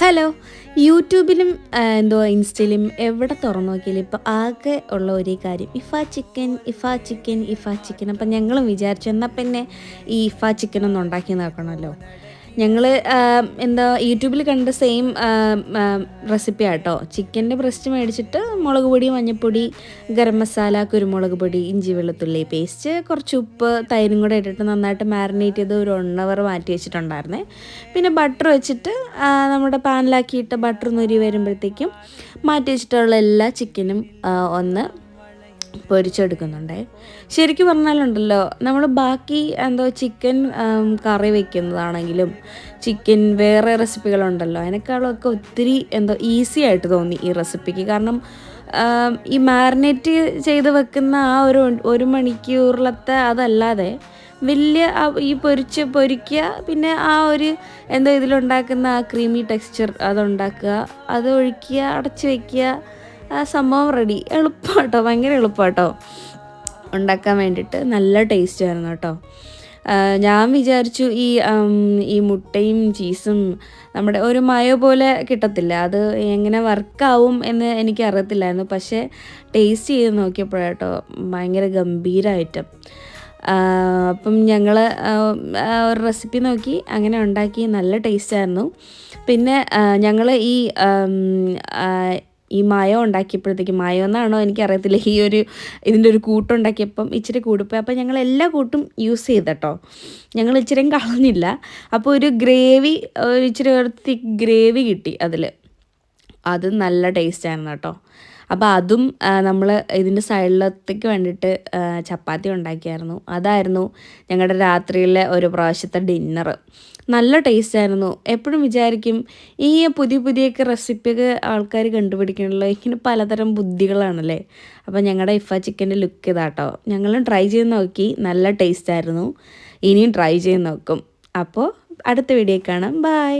Hello. യൂട്യൂബിലും ഇൻസ്റ്റയിലും എവിടെ തുറന്നു നോക്കിയാലും ഇപ്പോൾ ആകെ ഉള്ള ഒരേ കാര്യം ഇഫ ചിക്കൻ. അപ്പം ഞങ്ങളും വിചാരിച്ചു എന്നാൽ പിന്നെ ഈ ഇഫ ചിക്കൻ ഒന്ന് ഉണ്ടാക്കി നോക്കണമല്ലോ. ഞങ്ങൾ യൂട്യൂബിൽ കണ്ട സെയിം റെസിപ്പി ആട്ടോ. ചിക്കൻ്റെ ബ്രസ്റ്റ് മേടിച്ചിട്ട് മുളക് പൊടി, മഞ്ഞൾപ്പൊടി, ഗരം മസാല, കുരുമുളക് പൊടി, ഇഞ്ചി വെളുത്തുള്ളി പേസ്റ്റ്, കുറച്ച് ഉപ്പ്, തൈരും കൂടെ ഇട്ടിട്ട് നന്നായിട്ട് മാരിനേറ്റ് ചെയ്ത് ഒരു 1 hour മാറ്റി വെച്ചിട്ടുണ്ടായിരുന്നേ. പിന്നെ ബട്ടർ വെച്ചിട്ട് നമ്മുടെ പാനിലാക്കിയിട്ട് ബട്ടർ നുരി വരുമ്പോഴത്തേക്കും മാറ്റി വെച്ചിട്ടുള്ള എല്ലാ ചിക്കനും ഒന്ന് പൊരിച്ചെടുക്കുന്നുണ്ടേ. ശരിക്കും പറഞ്ഞാലുണ്ടല്ലോ, നമ്മൾ ബാക്കി ചിക്കൻ കറി വയ്ക്കുന്നതാണെങ്കിലും ചിക്കൻ വേറെ റെസിപ്പികളുണ്ടല്ലോ, അതിനേക്കാളൊക്കെ ഒത്തിരി ഈസി ആയിട്ട് തോന്നി ഈ റെസിപ്പിക്ക്. കാരണം ഈ മാരിനേറ്റ് ചെയ്ത് വെക്കുന്ന ആ ഒരു മണിക്കൂറിലത്തെ അതല്ലാതെ വലിയ ഈ പൊരിക്കുക, പിന്നെ ആ ഒരു ഇതിലുണ്ടാക്കുന്ന ആ ക്രീമി ടെക്സ്ചർ അതുണ്ടാക്കുക, അത് ഒഴിക്കുക, അടച്ച് വയ്ക്കുക, ആ സംഭവം റെഡി. എളുപ്പമാട്ടോ, ഭയങ്കര എളുപ്പമാട്ടോ ഉണ്ടാക്കാൻ വേണ്ടിയിട്ട്. നല്ല ടേസ്റ്റ് ആയിരുന്നു കേട്ടോ. ഞാൻ വിചാരിച്ചു ഈ മുട്ടയും ചീസും നമ്മുടെ ഒരു മയോ പോലെ കിട്ടത്തില്ല, അത് എങ്ങനെ വർക്കാവും എന്ന് എനിക്ക് അറിയത്തില്ലായിരുന്നു. പക്ഷേ ടേസ്റ്റ് ചെയ്ത് നോക്കിയപ്പോഴാട്ടോ ഭയങ്കര ഗംഭീരമായിട്ട്. അപ്പം ഞങ്ങൾ ഒരു റെസിപ്പി നോക്കി അങ്ങനെ ഉണ്ടാക്കി. നല്ല ടേസ്റ്റായിരുന്നു. പിന്നെ ഞങ്ങൾ ഈ മയോ ഉണ്ടാക്കിയപ്പോഴത്തേക്കും, മയോ എന്നാണോ എനിക്കറിയത്തില്ല, ഇതിൻ്റെ ഒരു കൂട്ടുണ്ടാക്കിയപ്പം ഇച്ചിരി കൂടിപ്പോയി. അപ്പോൾ ഞങ്ങൾ എല്ലാ കൂട്ടും യൂസ് ചെയ്തട്ടോ, ഞങ്ങൾ ഇച്ചിരിയും കളഞ്ഞില്ല. അപ്പോൾ ഒരു ഇച്ചിരി തിക്ക് ഗ്രേവി കിട്ടി അതിൽ. അത് നല്ല ടേസ്റ്റായിരുന്നു കേട്ടോ. അപ്പോൾ അതും നമ്മൾ ഇതിൻ്റെ സൈഡിലത്തേക്ക് വേണ്ടിയിട്ട് ചപ്പാത്തി ഉണ്ടാക്കിയായിരുന്നു. അതായിരുന്നു ഞങ്ങളുടെ രാത്രിയിലെ ഒരു പ്രാവശ്യത്തെ ഡിന്നർ. നല്ല ടേസ്റ്റായിരുന്നു. എപ്പോഴും വിചാരിക്കും ഈ പുതിയൊക്കെ റെസിപ്പിയൊക്കെ ആൾക്കാർ കണ്ടുപിടിക്കണമല്ലോ, ഇങ്ങനെ പലതരം ബുദ്ധികളാണല്ലേ. അപ്പോൾ ഞങ്ങളുടെ ഇഫ ചിക്കൻ്റെ ലുക്ക് ഇതാട്ടോ. ഞങ്ങളും ട്രൈ ചെയ്ത് നോക്കി, നല്ല ടേസ്റ്റായിരുന്നു. ഇനിയും ട്രൈ ചെയ്ത് നോക്കും. അപ്പോൾ അടുത്ത വീഡിയോ കാണാം. ബൈ.